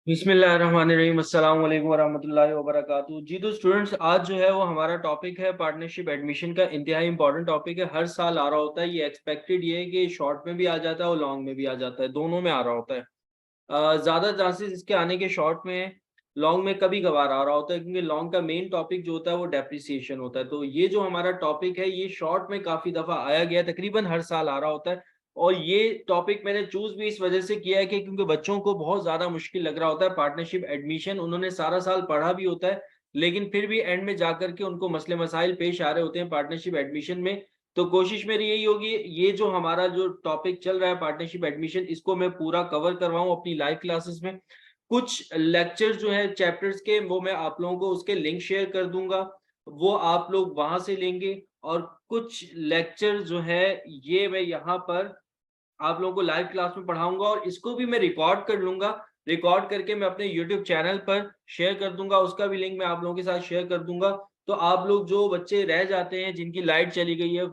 बिस्मिल्लाहिर्रहमानिर्रहीम अस्सलाम वालेकुम वरहमतुल्लाहि वबरकातुहू। जी तो स्टूडेंट्स, आज जो है वो हमारा टॉपिक है पार्टनरशिप एडमिशन का। इंतहाई इंपॉर्टेंट टॉपिक है, हर साल आ रहा होता है। ये एक्सपेक्टेड ये है कि शॉर्ट में भी आ जाता है और लॉन्ग में भी आ जाता है, दोनों में आ रहा होता है। ज़्यादा चांसेस इसके आने के शॉर्ट में है, लॉन्ग में कभी कभार आ रहा होता है, क्योंकि लॉन्ग का मेन टॉपिक जो होता है वो डेप्रिसिएशन होता है। तो ये जो हमारा टॉपिक है ये शॉर्ट में काफ़ी दफ़ा आया गया है, तकरीबन हर साल आ रहा होता है। और ये टॉपिक मैंने चूज़ भी इस वजह से किया है कि क्योंकि बच्चों को बहुत ज़्यादा मुश्किल लग रहा होता है पार्टनरशिप एडमिशन। उन्होंने सारा साल पढ़ा भी होता है, लेकिन फिर भी एंड में जाकर के उनको मसले मसाइल पेश आ रहे होते हैं पार्टनरशिप एडमिशन में। तो कोशिश मेरी यही होगी, ये जो हमारा जो टॉपिक चल रहा है पार्टनरशिप एडमिशन, इसको मैं पूरा कवर करवाऊँ अपनी लाइव क्लासेस में। कुछ लेक्चर जो है चैप्टर्स के, वो मैं आप लोगों को उसके लिंक शेयर कर दूँगा, वो आप लोग वहाँ से लेंगे। और कुछ लेक्चर जो है ये मैं यहाँ पर आप लोगों को लाइव क्लास में पढ़ाऊँगा, और इसको भी मैं रिकॉर्ड कर लूँगा। रिकॉर्ड करके मैं अपने यूट्यूब चैनल पर शेयर कर दूँगा, उसका भी लिंक मैं आप लोगों के साथ शेयर कर दूँगा। तो आप लोग जो बच्चे रह जाते हैं, जिनकी लाइट चली गई है,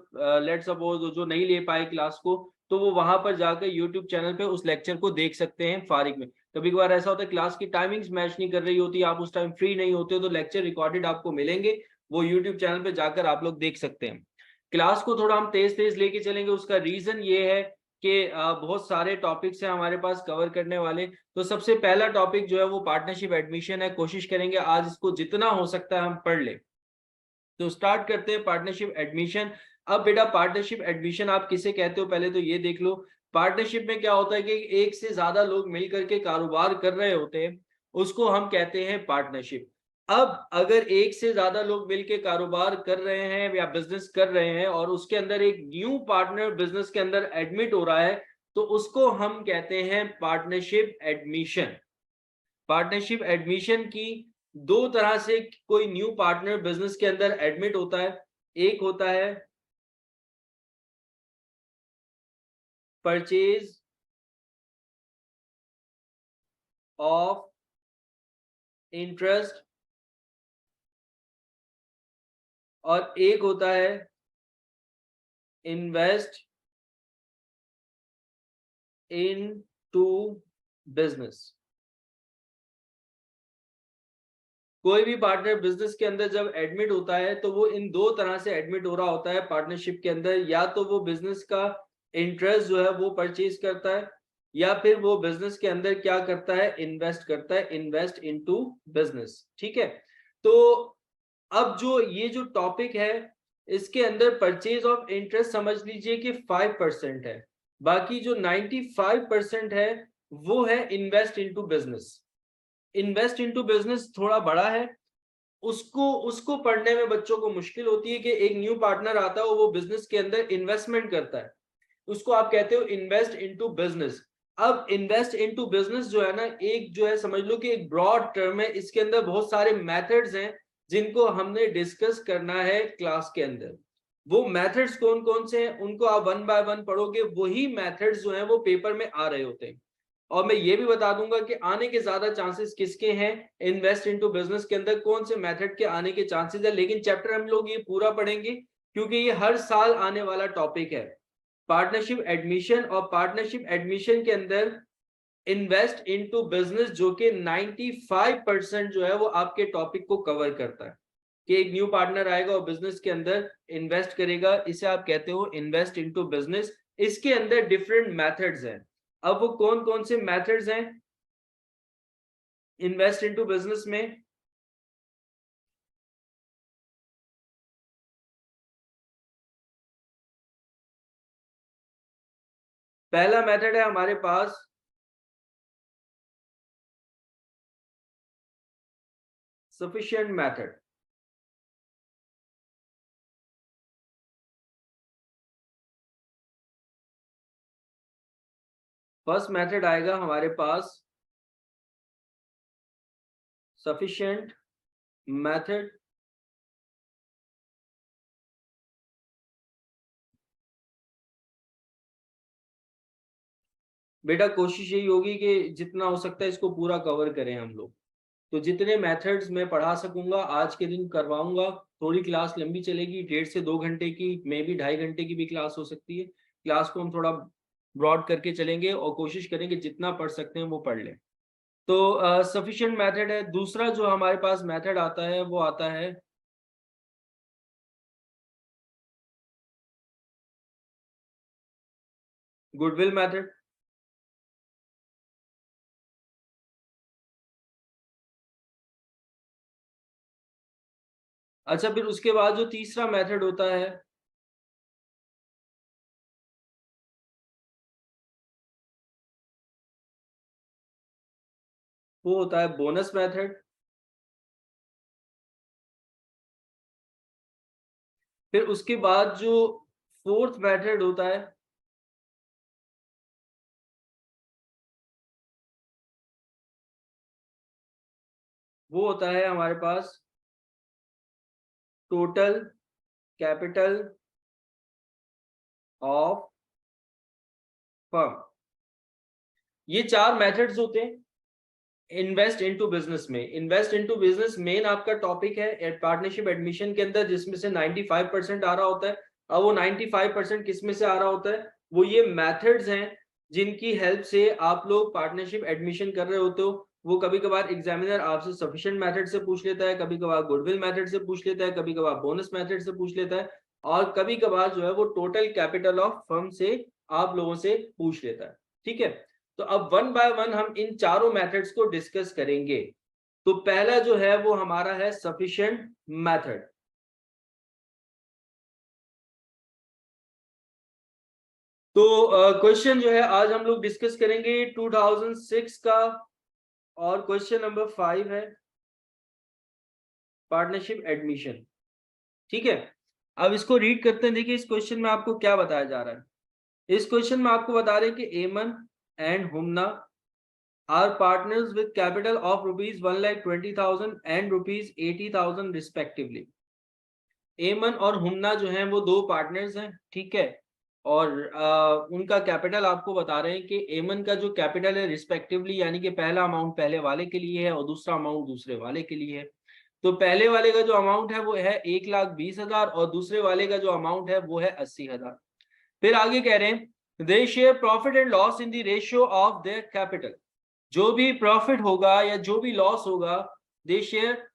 लेट्स सपोज़ जो नहीं ले पाए क्लास को, तो वो वहाँ पर जाकर यूट्यूब चैनल पे उस लेक्चर को देख सकते हैं फारिग में। कभी-कभार ऐसा होता है क्लास की टाइमिंग्स मैच नहीं कर रही होती, आप उस टाइम फ्री नहीं होते हो, तो लेक्चर रिकॉर्डेड आपको मिलेंगे, वो यूट्यूब चैनल पे जाकर आप लोग देख सकते हैं। क्लास को थोड़ा हम तेज़-तेज़ लेके चलेंगे, उसका रीज़न ये है कि बहुत सारे टॉपिक्स हैं हमारे पास कवर करने वाले। तो सबसे पहला टॉपिक जो है वो पार्टनरशिप एडमिशन है। कोशिश करेंगे आज इसको जितना हो सकता है हम पढ़ लें। तो स्टार्ट करते हैं पार्टनरशिप एडमिशन। अब बेटा, पार्टनरशिप एडमिशन आप किसे कहते हो पहले तो ये देख लो। पार्टनरशिप में क्या होता है कि एक से ज्यादा लोग मिल करके कारोबार कर रहे होते हैं, उसको हम कहते हैं पार्टनरशिप। अब अगर एक से ज्यादा लोग मिलके कारोबार कर रहे हैं या बिजनेस कर रहे हैं और उसके अंदर एक न्यू पार्टनर बिजनेस के अंदर एडमिट हो रहा है, तो उसको हम कहते हैं पार्टनरशिप एडमिशन। पार्टनरशिप एडमिशन की दो तरह से कोई न्यू पार्टनर बिजनेस के अंदर एडमिट होता है। एक होता है परचेज ऑफ इंटरेस्ट, और एक होता है इन्वेस्ट इन टू बिजनेस। कोई भी पार्टनर बिजनेस के अंदर जब एडमिट होता है तो वो इन दो तरह से एडमिट हो रहा होता है पार्टनरशिप के अंदर। या तो वो बिजनेस का इंटरेस्ट जो है वो परचेज करता है, या फिर वो बिजनेस के अंदर क्या करता है, इन्वेस्ट करता है, इन्वेस्ट इनटू बिजनेस। ठीक है। तो अब जो ये जो टॉपिक है, इसके अंदर परचेज ऑफ इंटरेस्ट समझ लीजिए कि 5% है। बाकी जो 95% है वो है invest into business. Invest into business थोड़ा बड़ा है, उसको उसको पढ़ने में बच्चों को मुश्किल होती है कि एक न्यू पार्टनर आता है और वो बिजनेस के अंदर इन्वेस्टमेंट करता है, उसको आप कहते हो इन्वेस्ट इनटू बिजनेस। अब इन्वेस्ट इनटू बिजनेस जो है ना, एक जो है समझ लो कि एक ब्रॉड टर्म है, इसके अंदर बहुत सारे मेथड्स हैं जिनको हमने डिस्कस करना है क्लास के अंदर। वो मेथड्स कौन कौन से हैं उनको आप वन बाय वन पढ़ोगे, वही मेथड्स जो हैं वो पेपर में आ रहे होते हैं। और मैं ये भी बता दूंगा कि आने के ज्यादा चांसेस किसके हैं, इन्वेस्ट इनटू बिजनेस के अंदर कौन से मेथड के आने के चांसेस है। लेकिन चैप्टर हम लोग ये पूरा पढ़ेंगे क्योंकि ये हर साल आने वाला टॉपिक है पार्टनरशिप एडमिशन। और पार्टनरशिप एडमिशन के अंदर इन्वेस्ट इनटू बिजनेस जो कि 95% जो है वो आपके टॉपिक को कवर करता है कि एक न्यू पार्टनर आएगा और बिजनेस के अंदर इन्वेस्ट करेगा, इसे आप कहते हो इन्वेस्ट इनटू बिजनेस। इसके अंदर डिफरेंट मेथड्स हैं। अब वो कौन कौन से मेथड्स हैं इन्वेस्ट इनटू बिजनेस में? पहला मेथड है हमारे पास सफिशिएंट मेथड। फर्स्ट मेथड आएगा हमारे पास सफिशिएंट मेथड। बेटा कोशिश यही होगी कि जितना हो सकता है इसको पूरा कवर करें हम लोग। तो जितने मेथड्स मैं पढ़ा सकूंगा आज के दिन करवाऊंगा। थोड़ी क्लास लंबी चलेगी, 1.5 से 2 घंटे की, मे भी 2.5 घंटे की भी क्लास हो सकती है। क्लास को हम थोड़ा ब्रॉड करके चलेंगे और कोशिश करेंगे जितना पढ़ सकते हैं वो पढ़ लें। तो सफिशिएंट मेथड है। दूसरा जो हमारे पास मेथड आता है वो आता है गुडविल मेथड। अच्छा, फिर उसके बाद जो तीसरा मेथड होता है वो होता है बोनस मेथड। फिर उसके बाद जो फोर्थ मेथड होता है वो होता है हमारे पास टोटल कैपिटल ऑफ फर्म। ये चार मेथड्स होते हैं इन्वेस्ट इनटू बिजनेस में। इन्वेस्ट इनटू बिजनेस मेन आपका टॉपिक है पार्टनरशिप एडमिशन के अंदर, जिसमें से 95% आ रहा होता है। अब वो 95% किस में से आ रहा होता है? वो ये मेथड्स हैं जिनकी हेल्प से आप लोग पार्टनरशिप एडमिशन कर रहे होते हो। वो कभी कभार एग्जामिनर आपसे सफिशिएंट मेथड से पूछ लेता है, कभी कभार गुडविल मेथड से पूछ लेता है, कभी कभार बोनस मेथड से पूछ लेता है, और कभी कभार जो है वो टोटल कैपिटल ऑफ फर्म से आप लोगों से पूछ लेता है। ठीक है, तो अब वन बाय वन हम इन चारों मेथड्स को डिस्कस करेंगे। तो पहला जो है वो हमारा है सफिशिएंट मेथड। तो क्वेश्चन जो है आज हम लोग डिस्कस करेंगे 2006 का, और क्वेश्चन नंबर 5 है पार्टनरशिप एडमिशन। ठीक है, अब इसको रीड करते हैं। देखिए इस क्वेश्चन में आपको क्या बताया जा रहा है। इस क्वेश्चन में आपको बता रहे हैं कि एमन and Humna are partners with capital of rupees 1,20,000 and rupees 80,000 respectively। एमन और हुमना जो हैं वो दो पार्टनर्स हैं। ठीक है, और उनका कैपिटल आपको बता रहे हैं कि एमन का जो कैपिटल है रिस्पेक्टिवली, यानी कि पहला अमाउंट पहले वाले के लिए है और दूसरा अमाउंट दूसरे वाले के लिए है। तो पहले वाले का जो अमाउंट है वो है 1,20,000 और दूसरे वाले का जो अमाउंट है वो है 80,000। फिर आगे कह रहे हैं they share profit and loss in the ratio of their capital. जो भी प्रॉफिट होगा या जो भी लॉस होगा, they share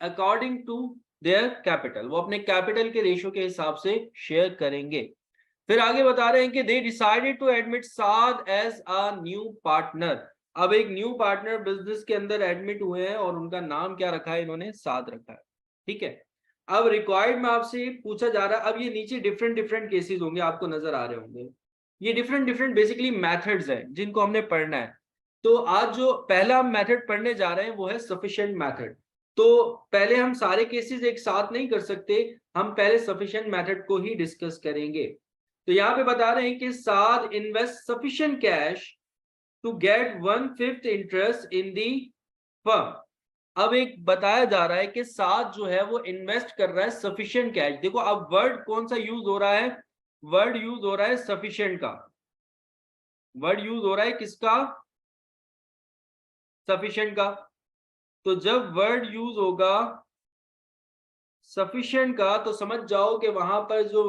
according to their capital, वो अपने कैपिटल के रेशियो के हिसाब से शेयर करेंगे। फिर आगे बता रहे हैं कि they decided to admit Saad as a new partner. अब एक न्यू पार्टनर बिजनेस के अंदर एडमिट हुए हैं और उनका नाम क्या रखा है? इन्होंने साद रखा है। ठीक है, अब रिक्वायर्ड में आपसे पूछा जा रहा है, अब ये नीचे डिफरेंट डिफरेंट केसेस होंगे, आपको नजर आ रहे होंगे। ये डिफरेंट डिफरेंट बेसिकली मेथड्स हैं जिनको हमने पढ़ना है। तो आज जो पहला मेथड पढ़ने जा रहे हैं वो है सफिशिएंट मेथड। तो पहले हम सारे केसेस एक साथ नहीं कर सकते, हम पहले सफिशिएंट मेथड को ही डिस्कस करेंगे। तो यहाँ पे बता रहे हैं कि Saad invest sufficient cash to get 1/5 interest in the firm. अब एक बताया जा रहा है कि साद जो है वो इन्वेस्ट कर रहा है सफिशिएंट कैश। देखो अब वर्ड कौन सा यूज हो रहा है? वर्ड यूज हो रहा है सफिशिएंट का। वर्ड यूज हो रहा है किसका? सफिशिएंट का। तो जब वर्ड यूज होगा सफिशिएंट का तो समझ जाओ कि वहां पर जो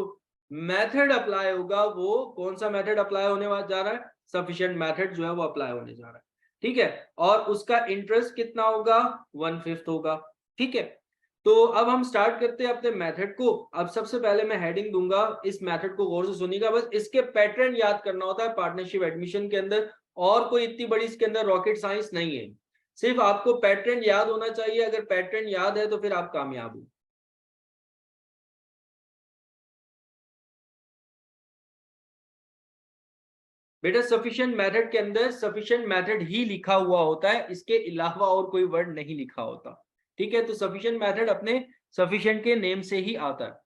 मेथड अप्लाई होगा वो कौन सा मेथड अप्लाई होने जा रहा है? सफिशिएंट मेथड जो है वो अप्लाई होने जा रहा है। ठीक है, और उसका इंटरेस्ट कितना होगा? 1/5 होगा। ठीक है, तो अब हम स्टार्ट करते हैं अपने मेथड को। अब सबसे पहले मैं हेडिंग दूंगा, इस मेथड को गौर से सुनिएगा। बस इसके पैटर्न याद करना होता है पार्टनरशिप एडमिशन के अंदर, और कोई इतनी बड़ी इसके अंदर रॉकेट साइंस नहीं है। सिर्फ आपको पैटर्न याद होना चाहिए। अगर पैटर्न याद है तो फिर आप कामयाब हो। बेटा सफिशिएंट मेथड के अंदर सफिशिएंट मेथड ही लिखा हुआ होता है, इसके अलावा और कोई वर्ड नहीं लिखा होता। ठीक है, तो सफिशिएंट मेथड अपने सफिशिएंट के नेम से ही आता है।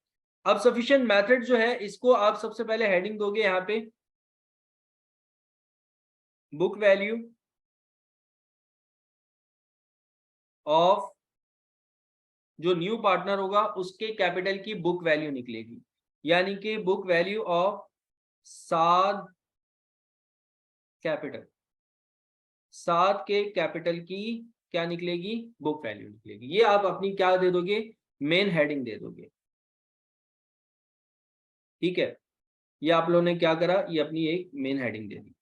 अब सफिशिएंट मेथड जो है इसको आप सबसे पहले हेडिंग दोगे यहाँ पे बुक वैल्यू ऑफ, जो न्यू पार्टनर होगा उसके कैपिटल की बुक वैल्यू निकलेगी, यानी कि बुक वैल्यू ऑफ सात कैपिटल। सात के कैपिटल की क्या निकलेगी? बुक वैल्यू निकलेगी। ये आप अपनी क्या दे दोगे? मेन हेडिंग दे दोगे। ठीक है, ये आप लोगों ने क्या करा? ये अपनी एक मेन हेडिंग दे दी।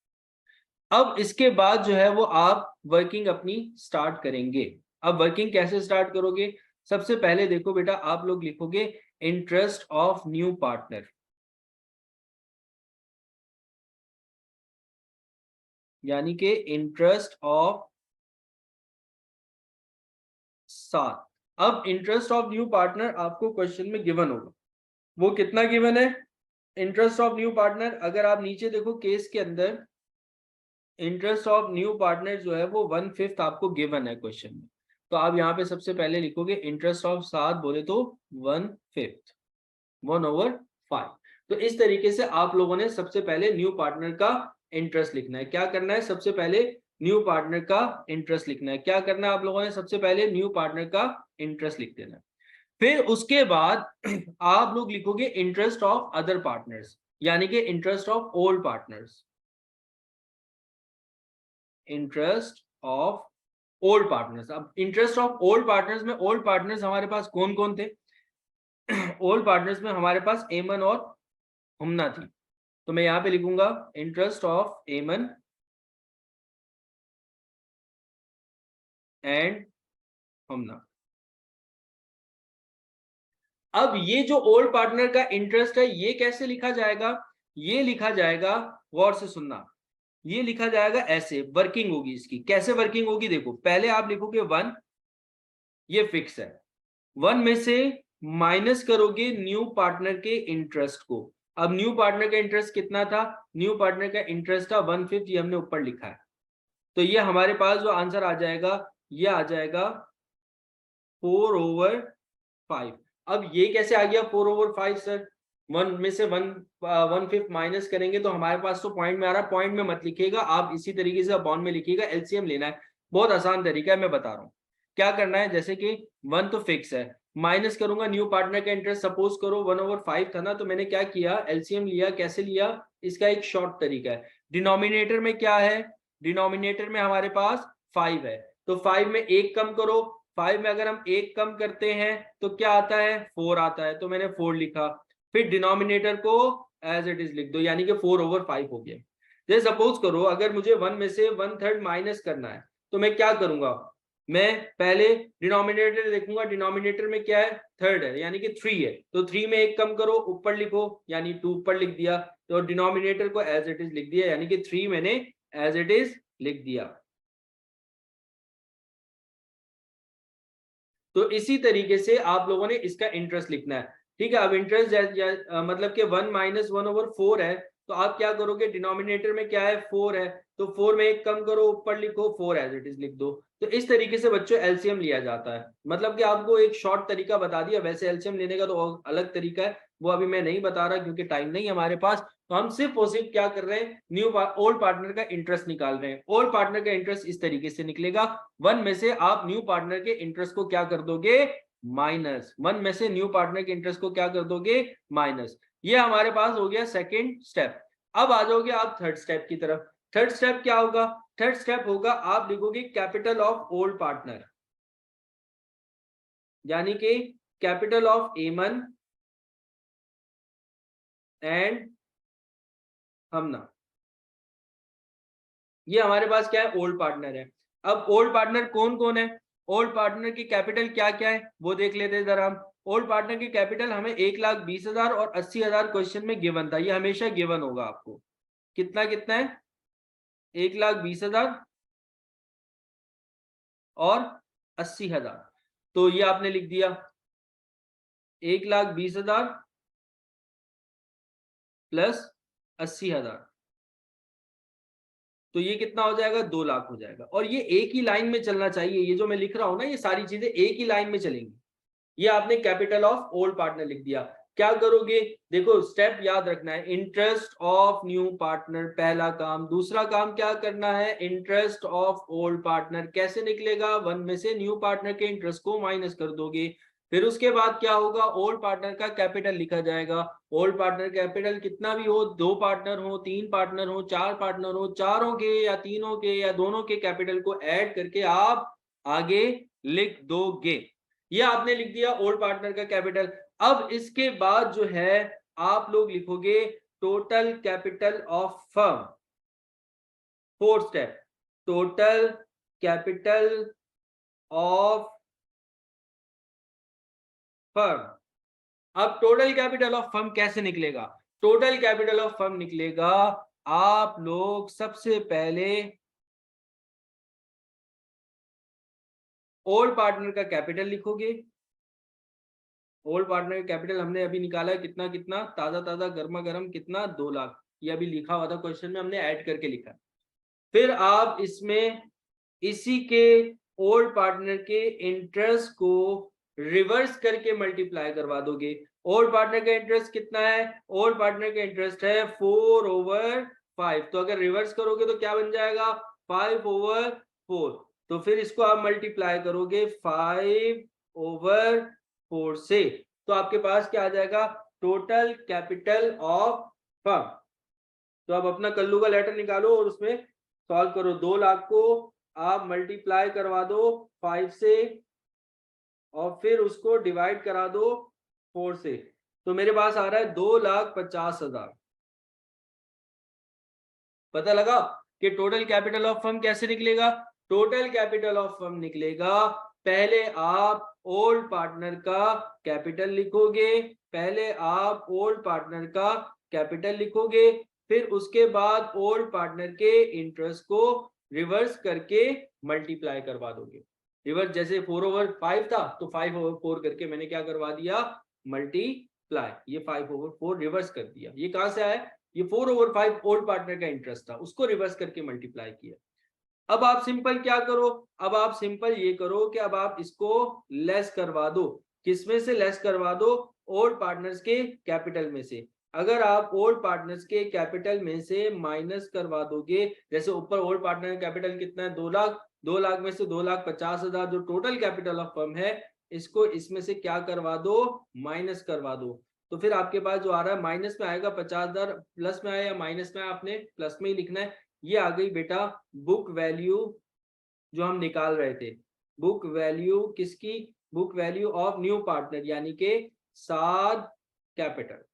अब इसके बाद जो है वो आप वर्किंग अपनी स्टार्ट करेंगे। अब वर्किंग कैसे स्टार्ट करोगे? सबसे पहले देखो बेटा, आप लोग लिखोगे इंटरेस्ट ऑफ न्यू पार्टनर, यानी कि इंटरेस्ट ऑफ 7। अब इंटरेस्ट ऑफ न्यू पार्टनर आपको क्वेश्चन में गिवन होगा, वो कितना गिवन है? इंटरेस्ट ऑफ न्यू पार्टनर, अगर आप नीचे देखो केस के अंदर, इंटरेस्ट ऑफ न्यू पार्टनर जो है वो 1/5 आपको गिवन है क्वेश्चन में। तो आप यहाँ पे सबसे पहले लिखोगे इंटरेस्ट ऑफ 7 बोले तो 1/5, 1/5। तो इस तरीके से आप लोगों ने सबसे पहले न्यू पार्टनर का इंटरेस्ट लिखना है। क्या करना है? सबसे पहले न्यू पार्टनर का इंटरेस्ट लिखना है। क्या करना है आप लोगों ने? सबसे पहले न्यू पार्टनर का इंटरेस्ट लिख देना है। फिर उसके बाद आप लोग लिखोगे इंटरेस्ट ऑफ अदर पार्टनर्स, यानी कि interest of old partners, interest of old partners. अब इंटरेस्ट ऑफ ओल्ड पार्टनर्स में ओल्ड पार्टनर्स हमारे पास कौन कौन थे? ओल्ड पार्टनर्स में हमारे पास एमन और हुमना थी। तो मैं यहां पे लिखूंगा इंटरेस्ट ऑफ एमन एंड हुमना। अब ये जो ओल्ड पार्टनर का इंटरेस्ट है ये कैसे लिखा जाएगा? ये लिखा जाएगा, गौर से सुनना, ये लिखा जाएगा ऐसे, वर्किंग होगी इसकी। कैसे वर्किंग होगी? देखो, पहले आप लिखोगे 1, ये फिक्स है। 1 में से माइनस करोगे न्यू पार्टनर के इंटरेस्ट को। अब न्यू पार्टनर का इंटरेस्ट कितना था? न्यू पार्टनर का इंटरेस्ट था 1/5, ये हमने ऊपर लिखा है। तो ये हमारे पास जो आंसर आ जाएगा, ये आ जाएगा 4/5। अब ये कैसे आ गया 4/5 सर? 1 में से 1/5 माइनस करेंगे तो हमारे पास तो पॉइंट में आ रहा है। पॉइंट में मत लिखिएगा आप, इसी तरीके से अपॉन में लिखिएगा। एलसीएम लेना है, बहुत आसान तरीका है, मैं बता रहा हूँ क्या करना है। जैसे कि 1 तो फिक्स है, माइनस करूंगा न्यू पार्टनर का इंटरेस्ट। सपोज करो 1/5 था ना, तो मैंने क्या किया, एलसीएम लिया। कैसे लिया? इसका एक शॉर्ट तरीका है। डिनोमिनेटर में क्या है? डिनोमिनेटर में हमारे पास 5 है, तो 5 में एक कम करो। 5 में अगर हम एक कम करते हैं तो क्या आता है? 4 आता है, तो मैंने 4 लिखा। फिर डिनोमिनेटर को एज इट इज लिख दो, यानी कि 4/5 हो गया। जैसे सपोज करो अगर मुझे 1 में से 1/3 माइनस करना है, तो मैं क्या करूंगा? मैं पहले डिनोमिनेटर देखूंगा, डिनोमिनेटर में क्या है? थर्ड है, यानी कि 3 है, तो 3 में एक कम करो, ऊपर लिखो, यानी 2 ऊपर लिख दिया। तो डिनोमिनेटर को एज इट इज लिख दिया, यानी कि 3 मैंने एज इट इज लिख दिया। तो इसी तरीके से आप लोगों ने इसका इंटरेस्ट लिखना है। ठीक है, अब इंटरेस्ट मतलब कि 1 - 1/4 है, तो आप क्या करोगे? डिनोमिनेटर में क्या है? 4 है, तो 4 में एक कम करो, ऊपर लिखो, 4 एज इट इज लिख दो। तो इस तरीके से बच्चों एलसीएम लिया जाता है। मतलब कि आपको एक शॉर्ट तरीका बता दिया, वैसे एलसीएम लेने का तो अलग तरीका है, वो अभी मैं नहीं बता रहा क्योंकि टाइम नहीं है हमारे पास। तो हम सिर्फ और सिर्फ क्या कर रहे हैं, ओल्ड पार्टनर का इंटरेस्ट निकाल रहे हैं। ओल्ड पार्टनर का इंटरेस्ट इस तरीके से निकलेगा, 1 में से आप न्यू पार्टनर के इंटरेस्ट को क्या कर दोगे? माइनस। 1 में से न्यू पार्टनर के इंटरेस्ट को क्या कर दोगे? माइनस। ये हमारे पास हो गया सेकेंड स्टेप। अब आ जाओगे आप थर्ड स्टेप की तरफ। थर्ड स्टेप क्या होगा? थर्ड स्टेप होगा, आप लिखोगे कैपिटल ऑफ ओल्ड पार्टनर, यानी कि कैपिटल ऑफ एमन एंड हमना। ये हमारे पास क्या है? ओल्ड पार्टनर है। अब ओल्ड पार्टनर कौन कौन है? ओल्ड पार्टनर की कैपिटल क्या क्या है वो देख लेते हैं जरा हम। ओल्ड पार्टनर की कैपिटल हमें 1,20,000 और 80,000 क्वेश्चन में गिवन था, ये हमेशा गिवन होगा आपको। कितना कितना है? 1,20,000 और 80,000। तो ये आपने लिख दिया 1,20,000 प्लस 80,000, तो ये कितना हो जाएगा? 2 लाख हो जाएगा। और ये एक ही लाइन में चलना चाहिए, ये जो मैं लिख रहा हूं ना, ये सारी चीजें एक ही लाइन में चलेंगी। ये आपने कैपिटल ऑफ ओल्ड पार्टनर लिख दिया। क्या करोगे? देखो स्टेप याद रखना है, इंटरेस्ट ऑफ न्यू पार्टनर पहला काम। दूसरा काम क्या करना है? इंटरेस्ट ऑफ ओल्ड पार्टनर कैसे निकलेगा? 1 में से न्यू पार्टनर के इंटरेस्ट को माइनस कर दोगे। फिर उसके बाद क्या होगा? ओल्ड पार्टनर का कैपिटल लिखा जाएगा। ओल्ड पार्टनर कैपिटल कितना भी हो, 2 पार्टनर हो, 3 पार्टनर हो, 4 पार्टनर हो, चारों के या तीनों के या दोनों के कैपिटल को ऐड करके आप आगे लिख दोगे। ये आपने लिख दिया ओल्ड पार्टनर का कैपिटल। अब इसके बाद जो है आप लोग लिखोगे total capital of firm, fourth step, total capital of firm. अब टोटल कैपिटल ऑफ फर्म कैसे निकलेगा? टोटल कैपिटल ऑफ फर्म निकलेगा, आप लोग सबसे पहले ओल्ड पार्टनर का कैपिटल लिखोगे। ओल्ड पार्टनर का कैपिटल हमने अभी निकाला है, कितना कितना, ताजा ताजा गर्मा गर्म, कितना, 2 लाख। ये अभी लिखा हुआ था क्वेश्चन में, हमने ऐड करके लिखा। फिर आप इसमें इसी के ओल्ड पार्टनर के इंटरेस्ट को रिवर्स करके मल्टीप्लाई करवा दोगे। ओल्ड पार्टनर का इंटरेस्ट कितना है? ओल्ड पार्टनर का इंटरेस्ट है 4/5। तो अगर रिवर्स करोगे तो क्या बन जाएगा? 5/4। तो फिर इसको आप मल्टीप्लाई करोगे 5/4 से, तो आपके पास क्या आ जाएगा? Total capital of firm. तो आप अपना कल्लू का लेटर निकालो और उसमें सॉल्व करो। 2 लाख को आप मल्टीप्लाई करवा दो 5 से और फिर उसको डिवाइड करा दो 4 से, तो मेरे पास आ रहा है 2,50,000। पता लगा कि टोटल कैपिटल ऑफ फर्म कैसे निकलेगा? टोटल कैपिटल ऑफ फर्म निकलेगा, पहले आप ओल्ड पार्टनर का कैपिटल लिखोगे, पहले आप ओल्ड पार्टनर का कैपिटल लिखोगे, फिर उसके बाद ओल्ड पार्टनर के इंटरेस्ट को रिवर्स करके मल्टीप्लाई करवा दोगे। रिवर्स, जैसे 4/5 था तो 5/4 करके मैंने क्या करवा दिया? मल्टीप्लाई। ये 5/4 रिवर्स कर दिया। ये कहां से आया? ये 4/5 ओल्ड पार्टनर का इंटरेस्ट था, उसको रिवर्स करके मल्टीप्लाई किया। अब आप सिंपल क्या करो? अब आप सिंपल ये करो कि अब आप इसको लेस करवा दो। किसमें से लेस करवा दो? ओल्ड पार्टनर्स के कैपिटल में से। अगर आप ओल्ड पार्टनर्स के कैपिटल में से माइनस करवा दोगे, जैसे ऊपर ओल्ड पार्टनर का कैपिटल कितना है? 2 लाख। 2 लाख में से 2,50,000 जो टोटल कैपिटल ऑफ फर्म है, इसको इसमें से क्या करवा दो? माइनस करवा दो। तो फिर आपके पास जो आ रहा है माइनस में आएगा 50,000, प्लस में आया या माइनस में, आपने प्लस में ही लिखना है। ये आ गई बेटा बुक वैल्यू जो हम निकाल रहे थे। बुक वैल्यू किसकी? Book value of new partner, यानी के साद कैपिटल।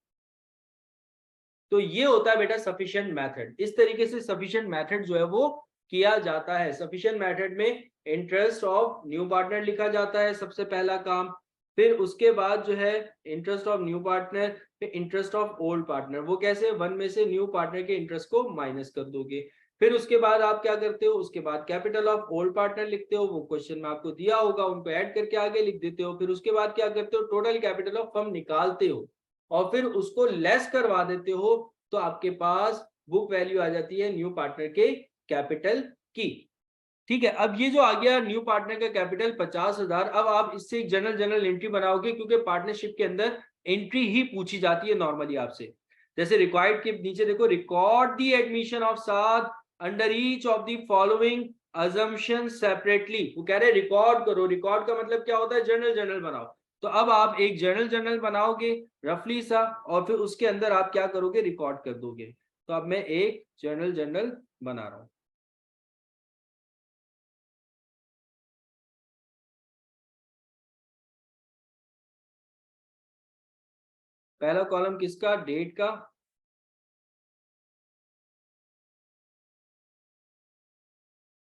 तो ये होता है बेटा सफिशिएंट मेथड। इस तरीके से सफिशिएंट मेथड जो है वो किया जाता है। सफिशिएंट मेथड में इंटरेस्ट ऑफ न्यू पार्टनर लिखा जाता है सबसे पहला काम, फिर उसके बाद जो है इंटरेस्ट ऑफ न्यू पार्टनर, फिर इंटरेस्ट ऑफ ओल्ड पार्टनर। वो कैसे? 1 में से न्यू पार्टनर के इंटरेस्ट को माइनस कर दोगे। फिर उसके बाद आप क्या करते हो? उसके बाद कैपिटल ऑफ ओल्ड पार्टनर लिखते हो, वो क्वेश्चन में आपको दिया होगा, उनको ऐड करके आगे लिख देते हो। फिर उसके बाद क्या करते हो? टोटल कैपिटल ऑफ फर्म निकालते हो और फिर उसको लेस करवा देते हो, तो आपके पास बुक वैल्यू आ जाती है न्यू पार्टनर के कैपिटल की। ठीक है, अब ये जो आ गया न्यू पार्टनर का कैपिटल 50,000, अब आप इससे एक जनरल एंट्री बनाओगे, क्योंकि पार्टनरशिप के अंदर एंट्री ही पूछी जाती है नॉर्मली आपसे। जैसे रिक्वायर्ड के नीचे देखो, record the admission of Saad under each of the following assumption separately. वो कह रहे रिकॉर्ड करो। रिकॉर्ड का मतलब क्या होता है? जनरल बनाओ। तो अब आप एक जनरल बनाओगे रफली सा, और फिर उसके अंदर आप क्या करोगे? रिकॉर्ड कर दोगे। तो अब मैं एक जनरल बना रहा हूं। पहला कॉलम किसका? डेट का।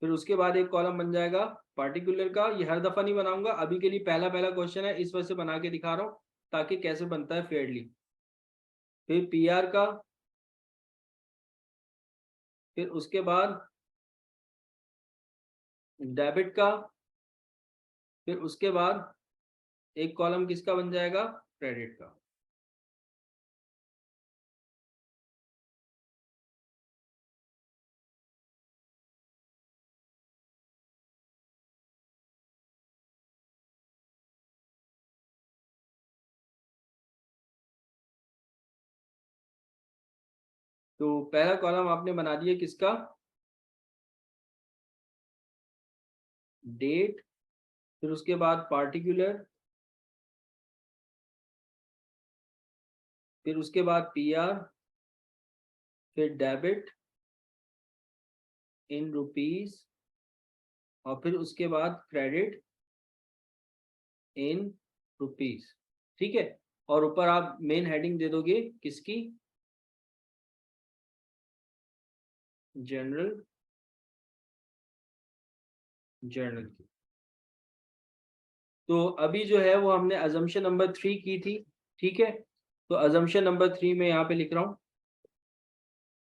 फिर उसके बाद एक कॉलम बन जाएगा पार्टिकुलर का। ये हर दफा नहीं बनाऊंगा, अभी के लिए पहला पहला क्वेश्चन है, इस वजह से बना के दिखा रहा हूं ताकि कैसे बनता है फेयरली। फिर पीआर का, फिर उसके बाद डेबिट का, फिर उसके बाद एक कॉलम किसका बन जाएगा? क्रेडिट का। तो पहला कॉलम आपने बना दिया किसका? डेट। फिर उसके बाद पार्टिकुलर, फिर उसके बाद पीआर, फिर डेबिट इन रुपीस, और फिर उसके बाद क्रेडिट इन रुपीस। ठीक है, और ऊपर आप मेन हेडिंग दे दोगे किसकी? जनरल जर्नल की। तो अभी जो है वो हमने अजम्पशन नंबर 3 की थी, ठीक है। तो अजम्पशन नंबर 3 में यहाँ पे लिख रहा हूँ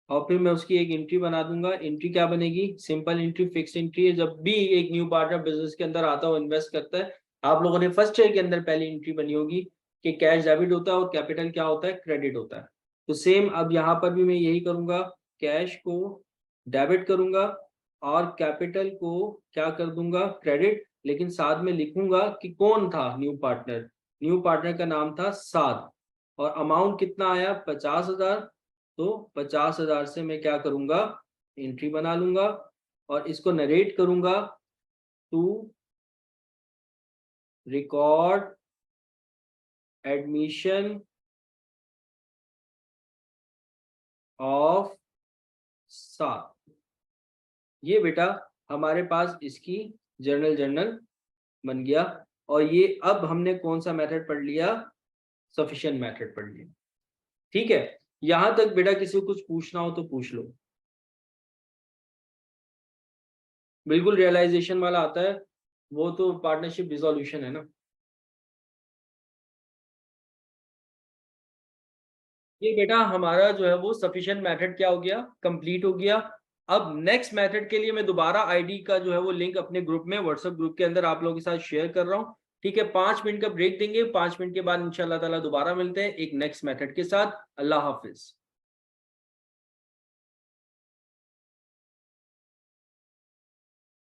और फिर मैं उसकी एक एंट्री बना दूंगा। एंट्री क्या बनेगी? सिंपल एंट्री, फिक्स एंट्री है। जब भी एक न्यू पार्टनर बिजनेस के अंदर आता है, इन्वेस्ट करता है, आप लोगों ने फर्स्ट ईयर के अंदर पहली एंट्री बनी होगी कि कैश डेबिट होता है और कैपिटल क्या होता है? क्रेडिट होता है। तो सेम अब यहाँ पर भी मैं यही करूंगा, कैश को डेबिट करूंगा और कैपिटल को क्या कर दूंगा? क्रेडिट। लेकिन साथ में लिखूंगा कि कौन था न्यू पार्टनर। न्यू पार्टनर का नाम था साद और अमाउंट कितना आया? 50,000। तो 50,000 से मैं क्या करूंगा? एंट्री बना लूंगा और इसको नरेट करूंगा टू रिकॉर्ड एडमिशन ऑफ सात। ये बेटा हमारे पास इसकी जर्नल बन गया। और ये अब हमने कौन सा मेथड पढ़ लिया? सफिशिएंट मेथड पढ़ लिया। ठीक है, यहां तक बेटा किसी को कुछ पूछना हो तो पूछ लो। बिल्कुल रियलाइजेशन वाला आता है, वो तो पार्टनरशिप डिसोल्यूशन है ना। ये बेटा हमारा जो है वो सफिशिएंट मेथड क्या हो गया? कंप्लीट हो गया। अब नेक्स्ट मेथड के लिए मैं दोबारा आईडी का जो है वो लिंक अपने ग्रुप में, व्हाट्सएप ग्रुप के अंदर आप लोगों के साथ शेयर कर रहा हूँ। ठीक है, 5 मिनट का ब्रेक देंगे, 5 मिनट के बाद इंशाल्लाह ताला दोबारा मिलते हैं एक नेक्स्ट मेथड के साथ। अल्लाह हाफिज।